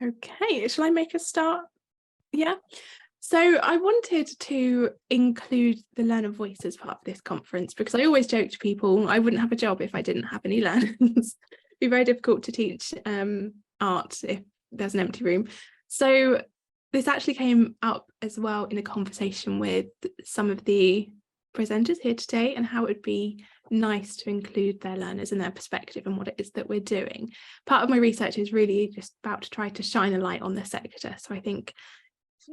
Okay, shall I make a start? Yeah. So I wanted to include the learner voice as part of this conference because I always joke to people I wouldn't have a job if I didn't have any learners. It'd be very difficult to teach art if there's an empty room. So this actually came up as well in a conversation with some of the presenters here today, and how it would be nice to include their learners and their perspective and what it is that we're doing. Part of my research is really just about to try to shine a light on the sector. So I think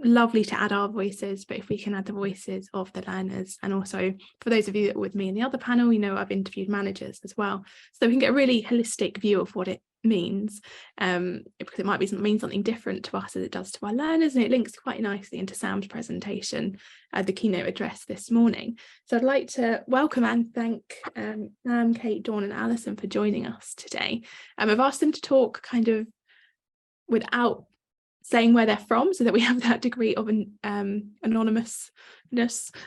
lovely to add our voices, but if we can add the voices of the learners, and also for those of you that are with me in the other panel, I've interviewed managers as well, so we can get a really holistic view of what it means, because it might mean something different to us as it does to our learners, and it links quite nicely into Sam's presentation, the keynote address this morning. So I'd like to welcome and thank Sam, Kate, Dawn and Alison for joining us today. I've asked them to talk kind of without saying where they're from, so that we have that degree of anonymousness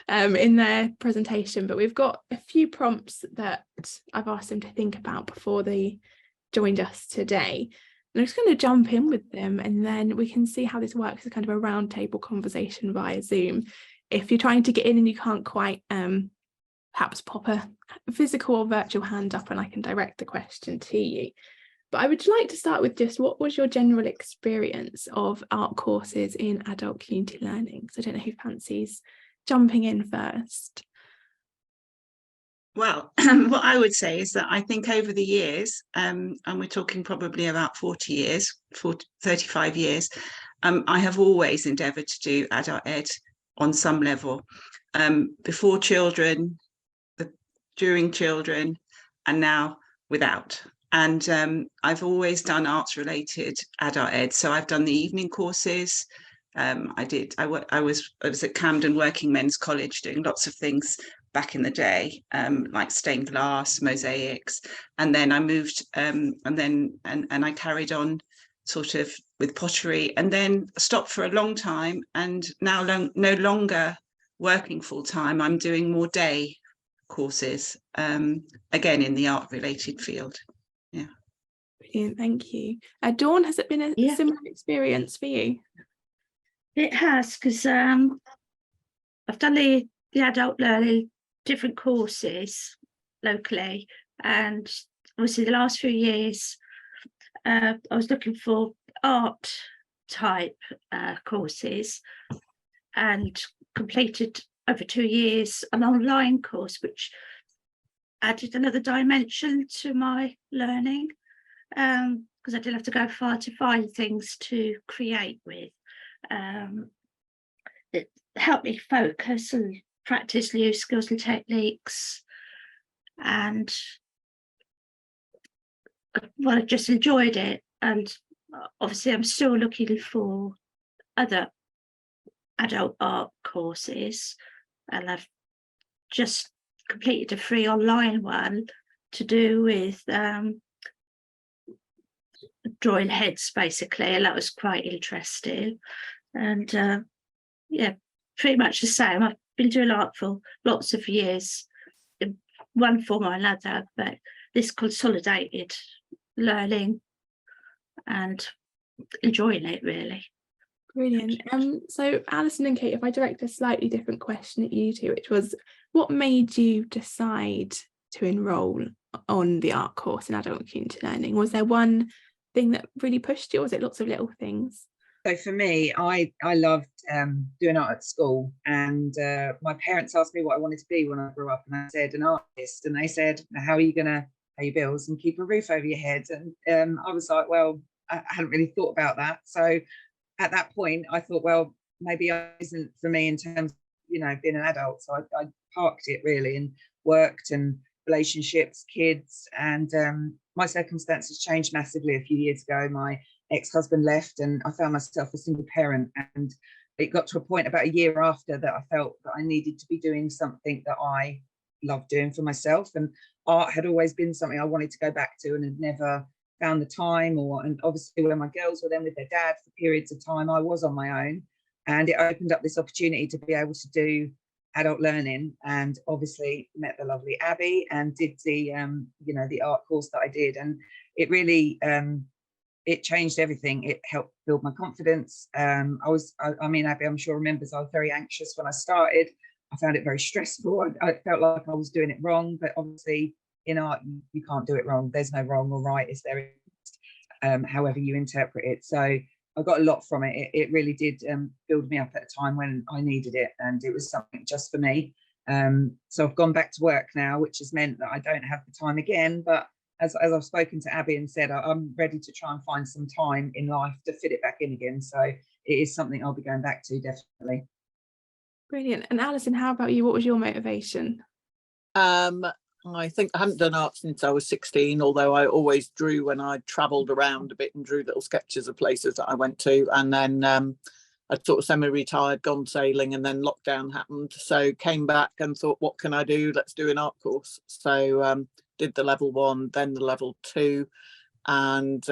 in their presentation, but we've got a few prompts that I've asked them to think about before they joined us today. And I'm just going to jump in with them, and then we can see how this works as kind of a roundtable conversation via Zoom. If you're trying to get in and you can't quite perhaps pop a physical or virtual hand up and I can direct the question to you. But I would like to start with just what was your general experience of art courses in adult community learning? So I don't know who fancies jumping in first. Well, what I would say is that I think over the years, and we're talking probably about 40 years, 35 years, I have always endeavoured to do adult ed on some level, before children, during children, and now without. And I've always done arts related adult ed. So I've done the evening courses. I was at Camden Working Men's College doing lots of things back in the day, like stained glass, mosaics. And then I moved and I carried on sort of with pottery, and then stopped for a long time, and now no longer working full time. I'm doing more day courses, again in the art related field. Yeah. Brilliant, thank you. Dawn, has it been a similar experience for you? It has, because I've done the adult learning different courses locally, and obviously the last few years I was looking for art type courses, and completed over 2 years an online course which added another dimension to my learning, because I didn't have to go far to find things to create with. It helped me focus and practice new skills and techniques, and well, I just enjoyed it. And obviously I'm still looking for other adult art courses, and I've just completed a free online one to do with drawing heads basically, and that was quite interesting. And yeah, pretty much the same. I've been doing art for lots of years in one form or another, but this consolidated learning and enjoying it really. Brilliant. So Alison and Kate, if I direct a slightly different question at you two, which was, what made you decide to enrol on the art course in adult community learning? Was there one thing that really pushed you, or was it lots of little things? So for me, I loved doing art at school, and my parents asked me what I wanted to be when I grew up, and I said an artist, and they said, how are you going to pay your bills and keep a roof over your head? And I was like, well, I hadn't really thought about that. So at that point I thought, well, maybe it isn't for me in terms of, being an adult. So I parked it really, and worked and relationships, kids, and my circumstances changed massively a few years ago. My ex-husband left, and I found myself a single parent, and it got to a point about a year after that I felt that I needed to be doing something that I loved doing for myself, and art had always been something I wanted to go back to, and had never found the time. And obviously when my girls were then with their dad for periods of time, I was on my own, and it opened up this opportunity to be able to do adult learning, and obviously met the lovely Abby and did the the art course that I did, and it really it changed everything. It helped build my confidence. I mean, Abby, I'm sure remembers, I was very anxious when I started. I found it very stressful. I felt like I was doing it wrong, but obviously in art, you can't do it wrong. There's no wrong or right, is there? However you interpret it. So I got a lot from it. It really did build me up at a time when I needed it, and it was something just for me. So I've gone back to work now, which has meant that I don't have the time again. But as I've spoken to Abby and said, I'm ready to try and find some time in life to fit it back in again. So it is something I'll be going back to, definitely. Brilliant. And Alison, how about you? What was your motivation? I think I hadn't done art since I was 16, although I always drew when I travelled around a bit and drew little sketches of places that I went to. And then I sort of semi-retired, gone sailing, and then lockdown happened. So came back and thought, what can I do? Let's do an art course. So did the level 1, then the level 2. And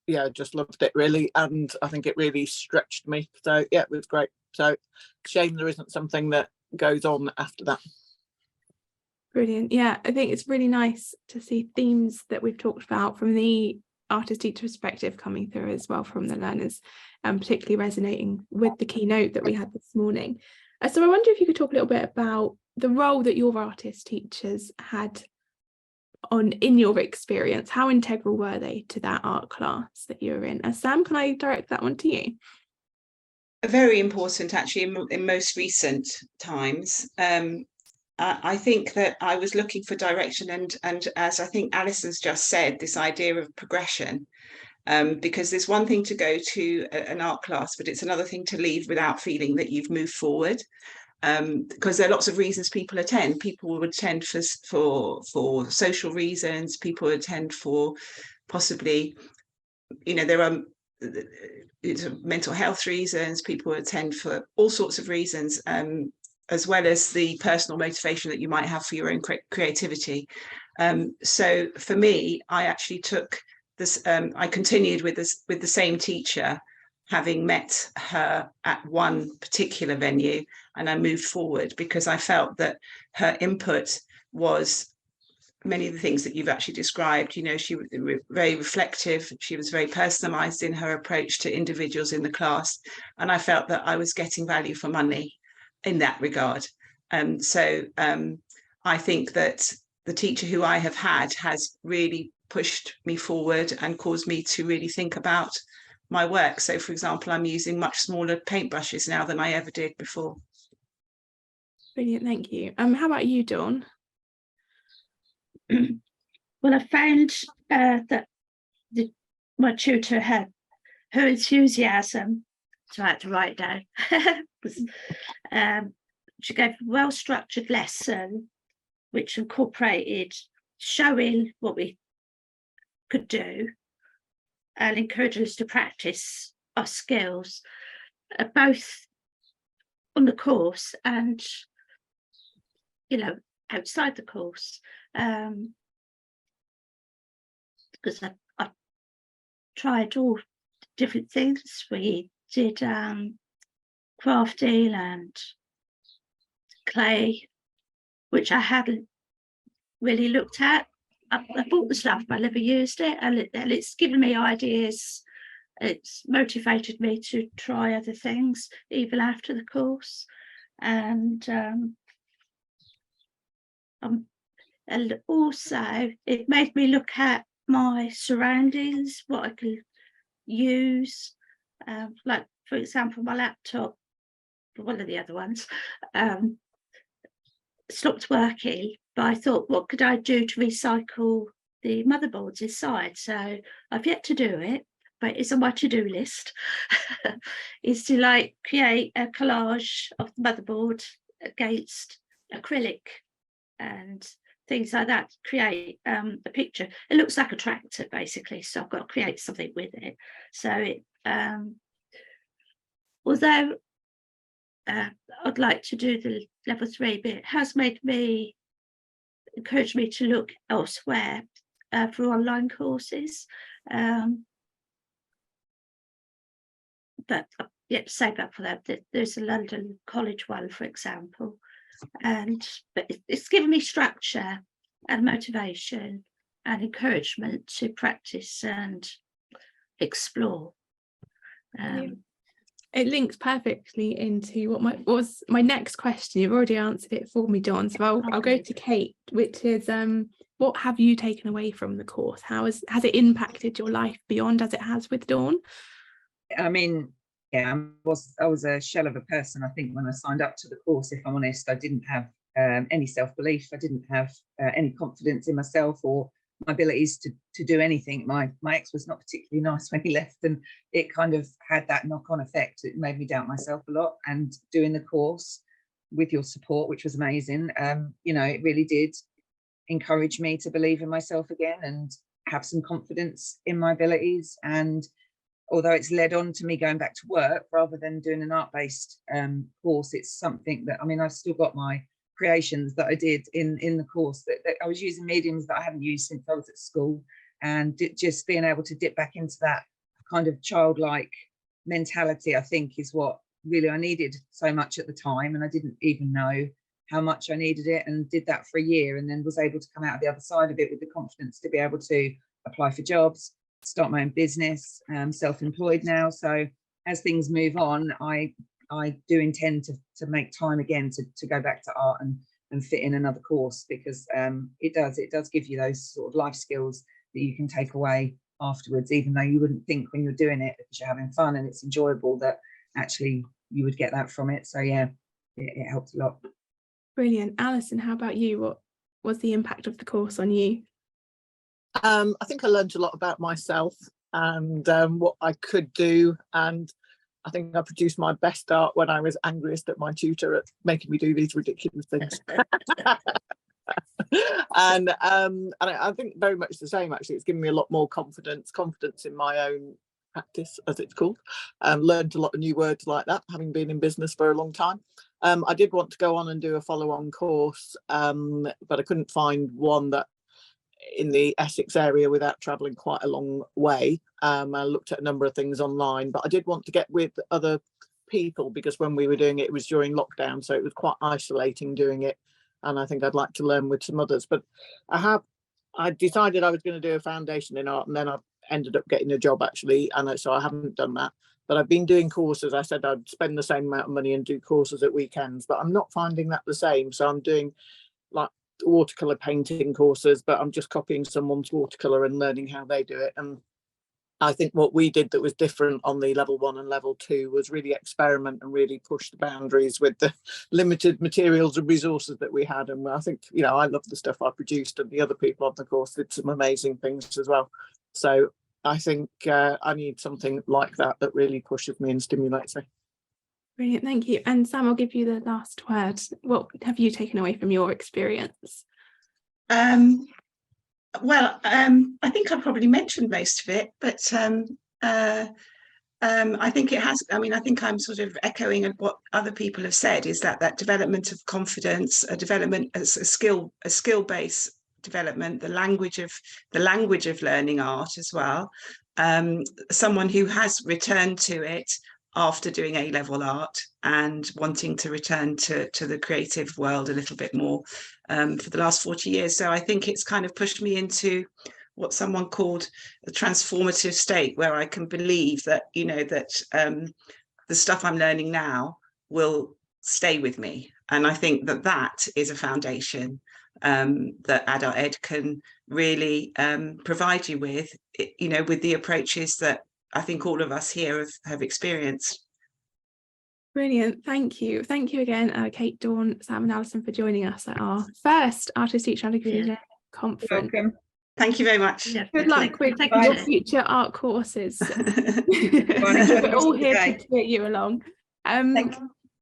yeah, just loved it really. And I think it really stretched me. So yeah, it was great. So shame there isn't something that goes on after that. Brilliant. Yeah, I think it's really nice to see themes that we've talked about from the artist teacher perspective coming through as well from the learners, and particularly resonating with the keynote that we had this morning. So I wonder if you could talk a little bit about the role that your artist teachers had in your experience. How integral were they to that art class that you were in? Sam, can I direct that one to you? Very important, actually, in most recent times. I think that I was looking for direction, and as I think Alison's just said, this idea of progression, because there's one thing to go to an art class, but it's another thing to leave without feeling that you've moved forward. Because there are lots of reasons people attend. People would attend for social reasons. People attend for possibly, there are mental health reasons. People attend for all sorts of reasons. As well as the personal motivation that you might have for your own creativity. So for me, I actually took this, I continued with the same teacher, having met her at one particular venue, and I moved forward because I felt that her input was many of the things that you've actually described. She was very reflective. She was very personalized in her approach to individuals in the class. And I felt that I was getting value for money in that regard. So I think that the teacher who I have had has really pushed me forward and caused me to really think about my work. So, for example, I'm using much smaller paintbrushes now than I ever did before. Brilliant, thank you. How about you, Dawn? Well, I found that my tutor had her enthusiasm, so I had to write it down. She gave a well-structured lesson which incorporated showing what we could do and encouraging us to practice our skills, both on the course and outside the course. Because I tried all different things. We did crafting and clay, which I hadn't really looked at. I bought the stuff, but I never used it, and it's given me ideas. It's motivated me to try other things even after the course, and also it made me look at my surroundings, what I could use, like for example my laptop, one of the other ones, stopped working, but I thought, what could I do to recycle the motherboards inside? So I've yet to do it, but it's on my to-do list, is to create a collage of the motherboard against acrylic and things like that, create a picture. It looks like a tractor basically, so I've got to create something with it. So it although I'd like to do the level 3, but it has encouraged me to look elsewhere for online courses. But I've yet to save up for that. There's a London College one, for example. But it's given me structure and motivation and encouragement to practice and explore. It links perfectly into what was my next question. You've already answered it for me, Dawn. So I'll go to Kate, which is what have you taken away from the course? Has it impacted your life beyond as it has with Dawn? I mean, yeah, I was a shell of a person, I think, when I signed up to the course. If I'm honest, I didn't have any self-belief. I didn't have any confidence in myself or my abilities to do anything. My ex was not particularly nice when he left, and it kind of had that knock-on effect. It made me doubt myself a lot. And doing the course with your support, which was amazing, you know, it really did encourage me to believe in myself again and have some confidence in my abilities. And although it's led on to me going back to work rather than doing an art-based course, it's something that, I mean, I've still got my creations that I did in the course that I was using mediums that I haven't used since I was at school, and just being able to dip back into that kind of childlike mentality, I think, is what really I needed so much at the time, and I didn't even know how much I needed it, and did that for a year, and then was able to come out the other side of it with the confidence to be able to apply for jobs, start my own business, self-employed now. So as things move on, I do intend to make time again to go back to art and fit in another course, because it does give you those sort of life skills that you can take away afterwards, even though you wouldn't think when you're doing it, because you're having fun and it's enjoyable, that actually you would get that from it. So yeah, it helped a lot. Brilliant. Alison, how about you? What was the impact of the course on you? I think I learned a lot about myself and what I could do, and I think I produced my best art when I was angriest at my tutor at making me do these ridiculous things. And I think very much the same, actually. It's given me a lot more confidence in my own practice, as it's called. Learned a lot of new words like that, having been in business for a long time. I did want to go on and do a follow-on course, but I couldn't find one that in the Essex area without travelling quite a long way. I looked at a number of things online, but I did want to get with other people, because when we were doing it, it was during lockdown, so it was quite isolating doing it, and I think I'd like to learn with some others. But I decided I was going to do a foundation in art, and then I ended up getting a job, actually, and so I haven't done that. But I've been doing courses. I said I'd spend the same amount of money and do courses at weekends, but I'm not finding that the same. So I'm doing like watercolor painting courses, but I'm just copying someone's watercolor and learning how they do it. And I think what we did that was different on the level 1 and level 2 was really experiment and really push the boundaries with the limited materials and resources that we had. And I think, you know, I love the stuff I produced, and the other people on the course did some amazing things as well. So I think I need something like that really pushes me and stimulates me. Brilliant, thank you. And Sam, I'll give you the last word. What have you taken away from your experience? Well, I think I probably mentioned most of it, but I think it has. I mean, I think I'm sort of echoing what other people have said, is that development of confidence, a development as a skill-based development, the language of learning art as well. Someone who has returned to it after doing A-level art and wanting to return to the creative world a little bit more for the last 40 years. So I think it's kind of pushed me into what someone called a transformative state, where I can believe that, you know, that the stuff I'm learning now will stay with me. And I think that is a foundation that Adult Ed can really provide you with, you know, with the approaches that I think all of us here have experienced. Brilliant, thank you. Thank you again, Kate, Dawn, Sam and Alison, for joining us at our first Artist Teacher and Fusion conference. Welcome. Thank you very much. Yeah, good luck with your future art courses. We're all here to cheer you along. Thank you.